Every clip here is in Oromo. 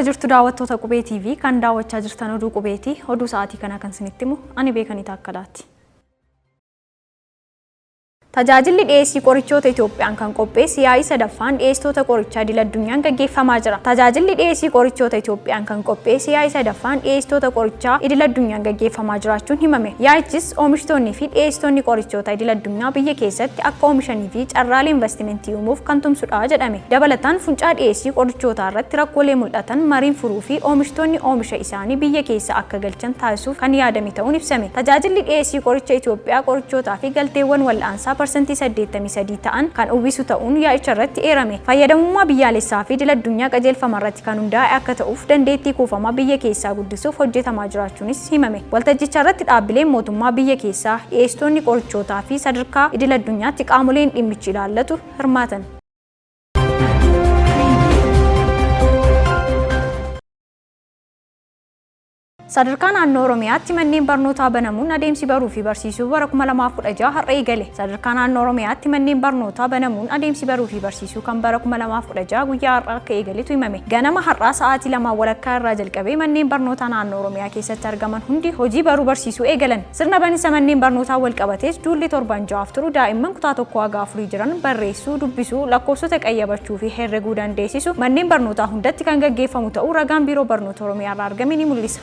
jirtu daawwattoota Qubee TV kan daawwachaa jirtan oduu qubeeti. Oduu sa'aatii kana kan isinitti himu ani Beekanii Taakkalaati. Tajaajilli dhiyeessii qorichoota Itoophiyaan kan qopheesse yaa'ii sadaffaan dhiyeessitoota qorichaa idil-addunyaan gaggeeffamaa jira. Tajaajilli dhiyeessii qorichoota Itoophiyaan kan qopheesse yaa'ii sadaffaan dhiyeessitoota qorichaa idil-addunyaan gaggeeffamaa jiraachuun himame. Yaa'ichis oomishtoonni fi dhiyeessitoonni qorichoota idil-addunyaa biyya keessatti akka oomishanii fi carraalee investimentii uumuuf kan tumsudha jedhame. Dabalataan funcaa dhiyeessii qorichootaa irratti rakkoolee mul'atan mariin furuu fi oomishtoonni oomisha isaanii biyya keessa akka galchan taasisuuf kan yaadame ta'uun ibsame. Tajaajilli dhiyeessii qoricha Itoophiyaa qorichootaa fi galteewwan wal'aansaa persentii 83 ta'an kan uwwisu ta'uun yaa'icha irratti eerame. Fayyadamummaa biyyaalessaa fi idil-addunyaa qajeelfama irratti kan hundaa'e akka ta'uuf dandeettii kuufamaa biyya keessaa guddisuuf hojjetamaa jiraachuunis himame. Waltajjicha irratti dhaabbileen mootummaa biyya keessaa, dhiyeessitoonni qorichootaa fi sadarkaa idil-addunyaatti qaamoleen dhimmichi ilaallatu hirmaatan. Sadarkaa naannoo Oromiyaatti manneen barnootaa banamuun adeemsi baruu fi barsiisuu bara 2016 har'a eegale. Sadarkaa naannoo Oromiyaatti manneen barnootaa banamuun adeemsi baruu fi barsiisuu kan bara 2016 guyyaa har'a akka eegaletu himame. Ganama har'aa sa'aatii 2 walakkaa irraa jalqabee manneen barnootaa naannoo Oromiyaa keessatti argaman hundi hojii baruu barsiisuu eegalan. Sirna banisa manneen barnootaa wal qabatees duulli torban ja'aaf turu daa'imman kutaa 1-4 jiran barreessuu, dubbisuu, lakkoofsota qayyabachuu fi herreguu dandeessisu manneen barnootaa hundatti kan gaggeeffamu ta'uu ragaan biiroo barnoota Oromiyaa irraa argame ni mul'isa.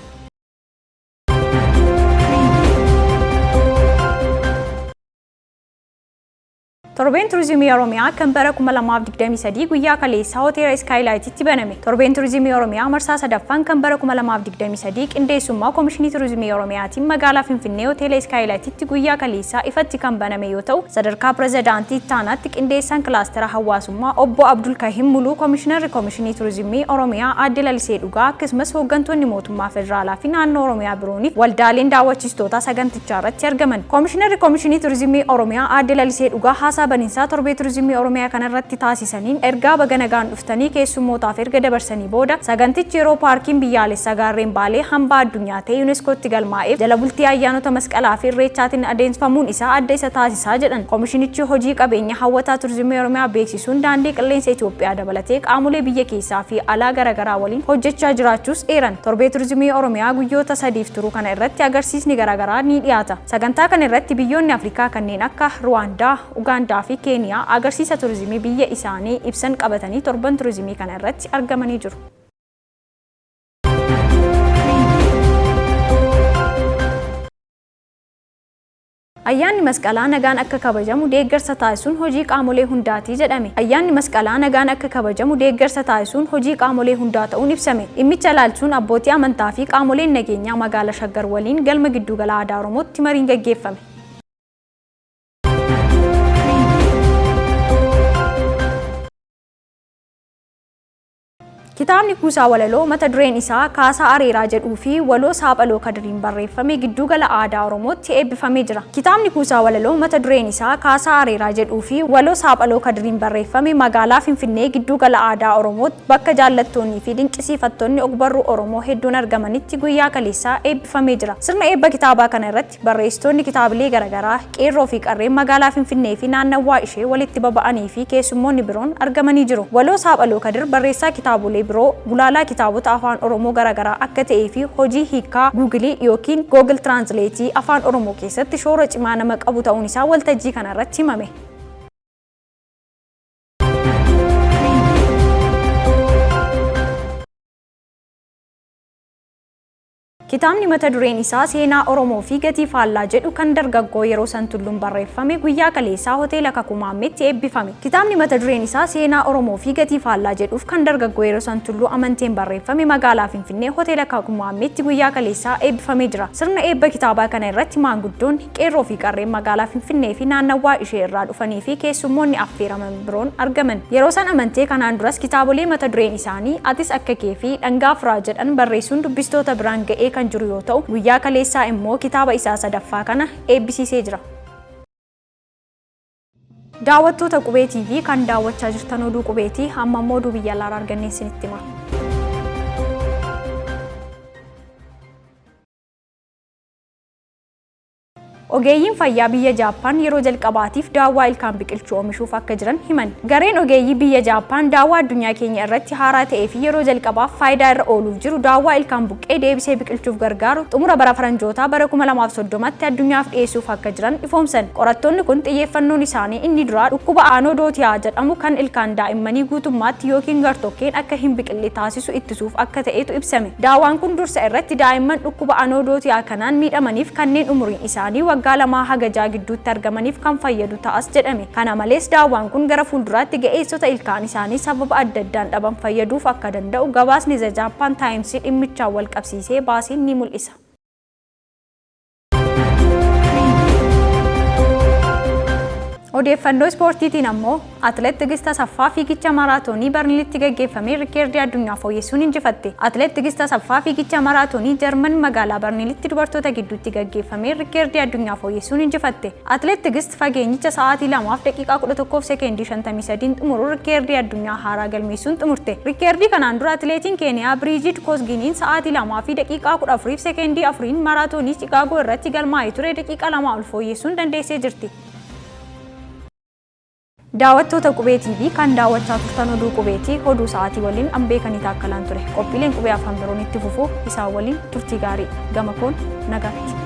Torbeen turizimii Oromiyaa kan bara 2023 guyyaa kaleessaa hoteela Skylight'tti baname. Torbeen turizimii Oromiyaa marsaa sadaffaan kan bara 2023 qindeessummaa Komishinii Turizimii Oromiyaatiin magaalaa Finfinnee hoteela Skylight'tti guyyaa kaleessaa ifatti kan baname yoo ta'u, sadarkaa pirezidaantii itti aanaatti qindeessaan kilaastera hawaasummaa obbo Abdul Kahim Muluu, Komishinarri Komishinii Turizimii Oromiyaa Aadde Lalisee Dhugaa akkasumas hooggantoonni mootummaa federaalaa fi naannoo Oromiyaa birooniif waldaaleen daawwachiistootaa sagantichaa irratti argaman. Komishinarri Komishinii Turizimii Oromiyaa Aadde Lalisee Dhugaa baninsaa torbee turizimii Oromiyaa kana irratti taasisaniin ergaa baga nagaan dhuftanii keessummootaaf erga dabarsanii booda sagantichi yeroo paarkiin biyyaalessaa gaarreen Baalee hambaa addunyaa ta'e yuuneeskootti galmaa'eef jala bultii ayyaanota masqalaa fi irreechaatiin adeemsifamuun isaa adda isa taasisaa jedhan. Komishinichi hojii qabeenya hawwataa turizimii Oromiyaa beeksisuun daandii qilleensa Itoophiyaa dabalatee qaamolee biyya keessaa fi alaa garaagaraa waliin hojjechaa jiraachuus eeran. Torbee turizimii Oromiyaa guyyoota 3 turu kana irratti agarsiisni garaagaraa ni dhiyaata. Sagantaa kana irratti biyyoonni Afrikaa kanneen akka Ruwaandaa, Ugaandaa fi Keeniyaa agarsiisa turizimii biyya isaanii ibsan qabatanii torban turizimii kana irratti argamanii jiru. Ayyaanni masqalaa nagaan akka kabajamu deeggarsa taasisuun hojii qaamolee hundaati jedhame. Ayyaanni masqalaa nagaan akka kabajamu deeggarsa taasisuun hojii qaamolee hundaa ta'uun ibsame. Dhimmicha ilaalchuun abbootii amantaa fi qaamoleen nageenyaa magaalaa Shaggar waliin galma giddugala aadaa Oromootti mariin gaggeeffame. Kitaabni Kuusaa Walaloo mata dureen isaa Kaasaa Areeraa jedhuu fi waloo Saaphaloo Kadiriin barreeffame giddugala aadaa Oromootti eebbifamee jira. Kitaabni Kuusaa Walaloo mata dureen isaa Kaasaa Areeraa jedhuu fi waloo Saaphaloo Kadiriin barreeffame magaalaa Finfinnee giddugala aadaa Oromootti bakka jaallattoonnii fi dinqisiifattoonni ogbarruu Oromoo hedduun argamanitti guyyaa kaleessaa eebbifamee jira. Sirna eebba kitaabaa kana irratti barreessitoonni kitaabilee garaagaraa qeerroo fi qarreen magaalaa Finfinnee fi naannawaa ishee walitti baba'anii fi keessummoonni biroon argamanii jiru. Waloo Saaphaloo Kadir barreessaa kitaabolee biroo gulaalaa kitaabota afaan Oromoo garaagaraa akka ta'ee fi hojii hiikaa Googilii yookiin Google Translate afaan Oromoo keessatti shoora cimaa nama qabu ta'uun isaa waltajjii kana irratti himame. Kitaabni mata dureen isaa Seenaa Oromoo fi Gatii Faallaa jedhu kan dargaggoo yeroo san tulluun barreeffame guyyaa kaleessaa hoteela Kakumaammeetti eebbifame. Kitaabni mata dureen isaa Seenaa Oromoo fi Gatii Faallaa jedhuuf kan dargaggoo yeroo san tulluu amanteen barreeffame magaalaa Finfinnee hoteela Kakumaammeetti guyyaa kaleessaa eebbifamee jira. Sirna eebba kitaabaa kana irratti maanguddoonni qeerroo fi qarreen magaalaa Finfinnee fi naannawaa ishee irraa dhufanii fi keessummoonni affeeraman biroon argaman. Yeroo san amantee kanaan duras kitaabolee mata dureen isaanii Atis Akka Kee fi Dhangaa Firaa jedhan barreessuun dubbistoota biraan ga'ee kan jiru yoo ta'u, guyyaa kaleessaa immoo kitaaba isaa sadaffaa kana eebbisiisee jira. Daawwattoota Qubee TV kan daawwachaa jirtan oduu qubeetii amma immoo oduu biyya alaa argannee isinitti hima. Ogeeyyiin fayyaa biyya Jaappaan yeroo jalqabaatiif daawwaa ilkaan biqilchuu oomishuuf akka jiran himan. Gareen ogeeyyii biyya Jaappaan daawwaa addunyaa keenya irratti haaraa ta'ee fi yeroo jalqabaaf faayidaa irra ooluuf jiru daawwaa ilkaan buqqee deebisee biqilchuuf gargaaru xumura bara faranjootaa bara 2030tti addunyaaf dhiyeessuuf akka jiran ifoomsan. Qorattoonni kun xiyyeeffannoon isaanii inni duraa dhukkuba aanodootiyaa jedhamu kan ilkaan daa'immanii guutummaatti yookiin gartokkeen akka hin biqille taasisu ittisuuf akka ta'etu ibsame. Daawwaan kun dursa irratti daa'imman dhukkuba aanodootiyaa kanaan miidhamaniif kanneen umuriin isaanii waggaa 2 haga 6 gidduutti argamaniif kan fayyadu ta'as jedhame. Kana malees daawwaan kun gara fuulduraatti ga'eessota ilkaan isaanii sababa adda addaan dhaban fayyaduuf akka danda'u gabaasni The Japan Times dhimmichaan wal qabsiisee baaseen ni mul'isa. Odeeffannoo ispoortiitiin ammoo atileet Tigist Asaffaa fiigicha maraatoonii Barliinitti gaggeeffamee rikoordii addunyaa fooyyessuun injifatte. Atileet Tigist Asaffaa fiigicha maraatoonii Jarman magaalaa Barliinitti dubartoota gidduutti gaggeeffamee rikoordii addunyaa fooyyessuun injifatte. Atileet Tigist fageenyicha sa'aatii 2 fi daqiiqaa 11 fi sekeendii 53 xumuruun rikoordii addunyaa haaraa galmeessuun xumurte. Rikoordii kanaan dura atileetiin Keeniyaa Biriijid Kosginiin sa'aatii 2 fi daqiiqaa 14 fi sekeendii 4 maraatoonii Chicaagoo irratti galmaa'ee ture daqiiqaa 2 ol fooyyessuun dandeessee jirti. Daawwattoota Qubee TV kan daawwachaa turtan oduu qubeetii oduu sa'aatii waliin Ambeekanii Taakkalaan ture. Qophiileen qubee afaan biroon itti fufuu isaan waliin turtii gaarii. Gama koon nagaatti.